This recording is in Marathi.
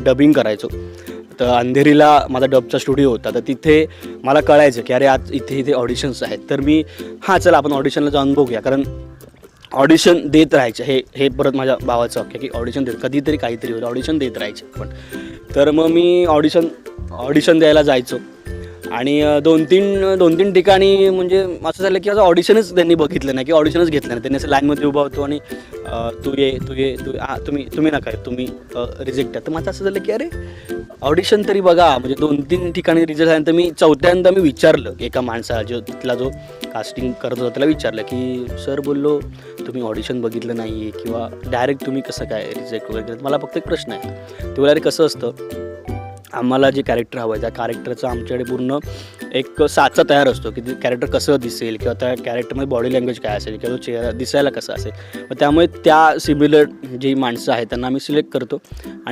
डबिंग करायचो. तर अंधेरीला माझा डबचा स्टुडिओ होता. तर तिथे मला कळायचं की अरे आज इथे इथे ऑडिशन्स आहेत. तर मी चला आपण ऑडिशनला जाऊन बघूया. कारण ऑडिशन देत राहायचे. हे परत माझ्या भावाचं वाक्य की ऑडिशन देत कधीतरी काहीतरी होईल, ऑडिशन देत राहायचे पण. तर मग मी ऑडिशन द्यायला जायचो आणि दोन तीन ठिकाणी म्हणजे असं झालं की माझं ऑडिशनच त्यांनी बघितलं नाही की ऑडिशनच घेतलं नाही. त्यांनी असं लाईनमध्ये उभा होतो आणि तू ये तुम्ही नका तुम्ही रिजेक्ट आहे. तर माझं असं झालं की अरे ऑडिशन तरी बघा. म्हणजे 2-3 ठिकाणी रिजेक्ट झाल्यानंतर मी चौथ्यांदा विचारलं की एका माणसाला तिथला जो कास्टिंग करत होता त्याला विचारलं की सर बोललो तुम्ही ऑडिशन बघितलं नाही आहे किंवा डायरेक्ट तुम्ही कसं काय रिजेक्ट वगैरे केलं. मला फक्त एक प्रश्न आहे. ते बोला अरे कसं असतं आम्हाला जे कॅरेक्टर हवं आहे त्या कॅरेक्टरचा आमच्याकडे पूर्ण एक साचा तयार असतो की ते कॅरेक्टर कसं दिसेल किंवा त्या कॅरेक्टरमध्ये बॉडी लँग्वेज काय असेल किंवा तो चेहरा दिसायला कसा असेल. मग त्यामुळे त्या सिमिलर जी माणसं आहेत त्यांना आम्ही सिलेक्ट करतो आणि